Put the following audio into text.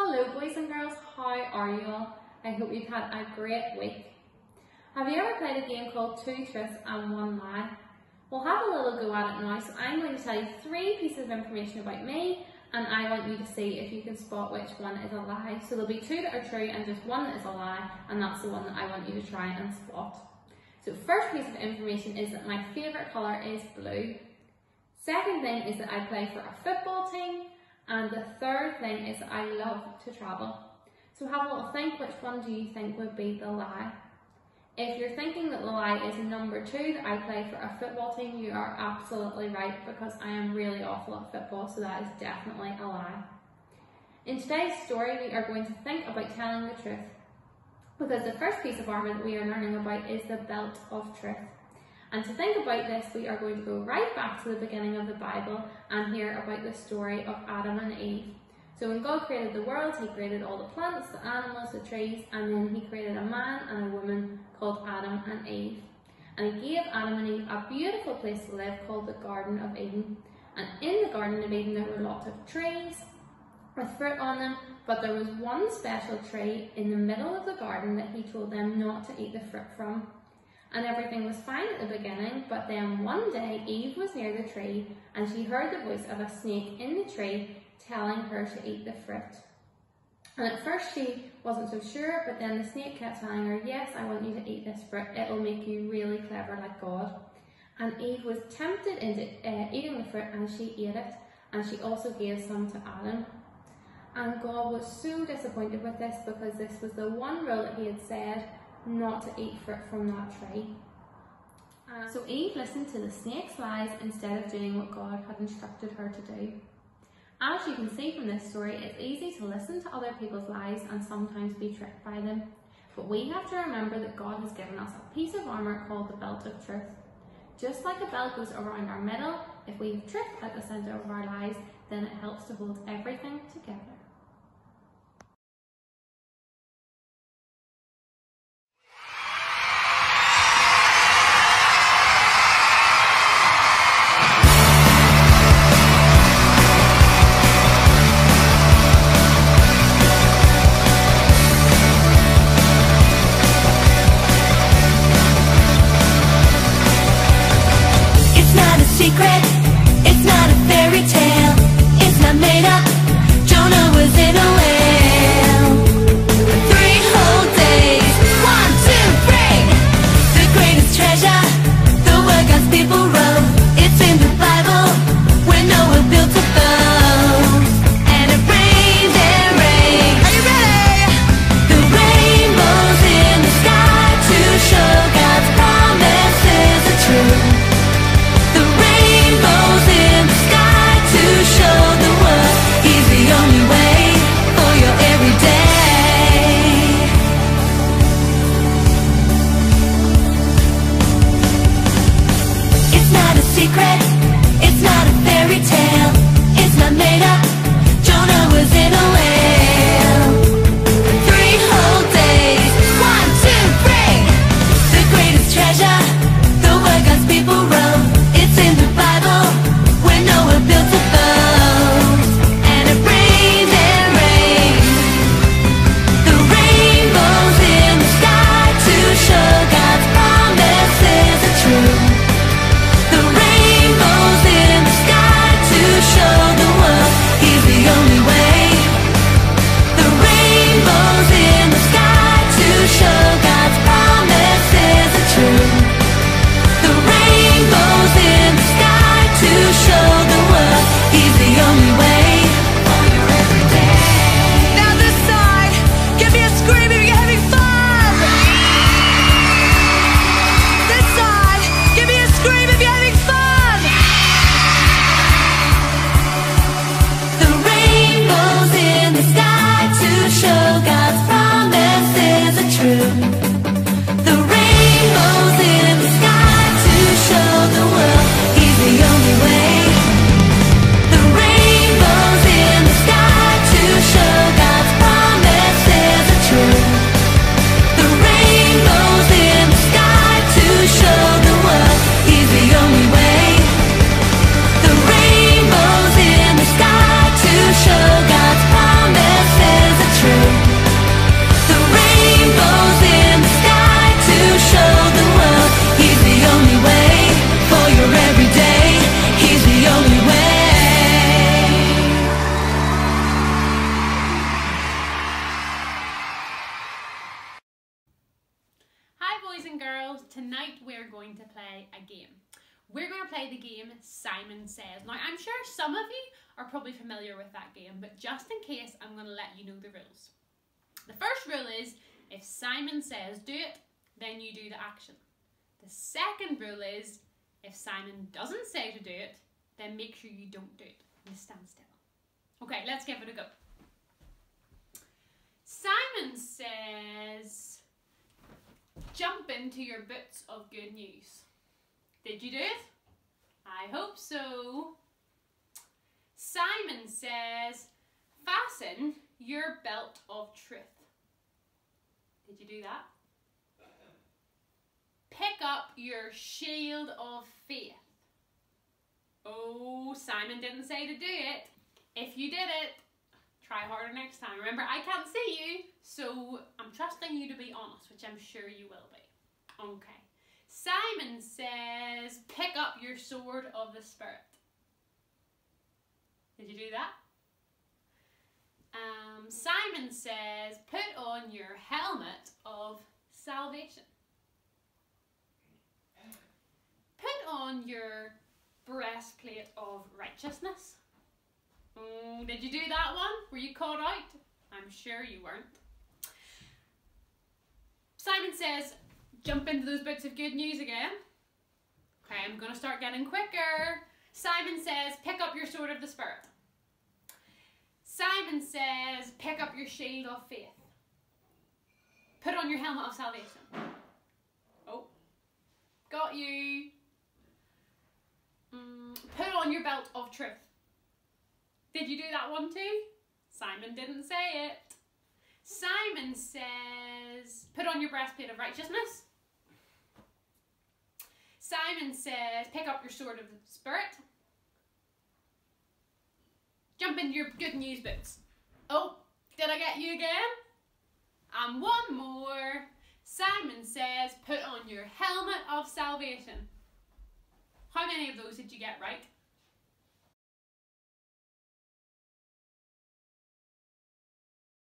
Hello boys and girls, how are you all? I hope you've had a great week. Have you ever played a game called 2 Truths and 1 Lie? We'll have a little go at it now, so I'm going to tell you 3 pieces of information about me and I want you to see if you can spot which one is a lie. So there'll be 2 that are true and just 1 that is a lie, and that's the one that I want you to try and spot. So first piece of information is that my favourite colour is blue. Second thing is that I play for a football team. And the third thing is that I love to travel. So have a little think, which one do you think would be the lie? If you're thinking that the lie is number 2, that I play for a football team, you are absolutely right, because I am really awful at football, so that is definitely a lie. In today's story, we are going to think about telling the truth, because the first piece of armour that we are learning about is the belt of truth. And to think about this, we are going to go right back to the beginning of the Bible and hear about the story of Adam and Eve. So when God created the world, he created all the plants, the animals, the trees, and then he created a man and a woman called Adam and Eve. And he gave Adam and Eve a beautiful place to live called the Garden of Eden. And in the Garden of Eden there were lots of trees with fruit on them, but there was one special tree in the middle of the garden that he told them not to eat the fruit from. And everything was fine at the beginning, but then one day Eve was near the tree and she heard the voice of a snake in the tree telling her to eat the fruit. And at first she wasn't so sure, but then the snake kept telling her, yes, I want you to eat this fruit, it'll make you really clever like God. And Eve was tempted into eating the fruit, and she ate it, and she also gave some to Adam. And God was so disappointed with this, because this was the one rule that he had said, not to eat fruit from that tree. So Eve listened to the snake's lies instead of doing what God had instructed her to do. As you can see from this story, it's easy to listen to other people's lies and sometimes be tricked by them. But we have to remember that God has given us a piece of armour called the belt of truth. Just like a belt goes around our middle, if we have truth at the centre of our lives, then it helps to hold everything together. Secret, it's not a fairy tale, it's not made up, Jonah was in a whale. 3 whole days, 1, 2, 3, the greatest treasure, the word God's people wrote, it's in the Bible, when Noah built a boat, and it rained and rained. Are you ready? The rainbows in the sky to show God's promises are true. The rainbow and girls, tonight we're going to play a game. We're going to play the game Simon Says. Now, I'm sure some of you are probably familiar with that game, but just in case, I'm going to let you know the rules. The first rule is, if Simon says do it, then you do the action. The second rule is, if Simon doesn't say to do it, then make sure you don't do it. You stand still. Okay, let's give it a go. Simon says, jump into your boots of good news. Did you do it? I hope so. Simon says, fasten your belt of truth. Did you do that? Pick up your shield of faith. Oh, Simon didn't say to do it. If you did it, try harder next time. Remember, I can't see you, so I'm trusting you to be honest, which I'm sure you will be. Okay. Simon says, pick up your sword of the Spirit. Did you do that? Simon says, put on your helmet of salvation. Put on your breastplate of righteousness. Did you do that one? Were you caught out? I'm sure you weren't. Simon says, jump into those bits of good news again. Okay, I'm going to start getting quicker. Simon says, pick up your sword of the Spirit. Simon says, pick up your shield of faith. Put on your helmet of salvation. Oh, got you. Put on your belt of truth. Did you do that one too? Simon didn't say it. Simon says, put on your breastplate of righteousness. Simon says, pick up your sword of the Spirit. Jump into your good news boots. Oh, did I get you again? And one more. Simon says, put on your helmet of salvation. How many of those did you get right?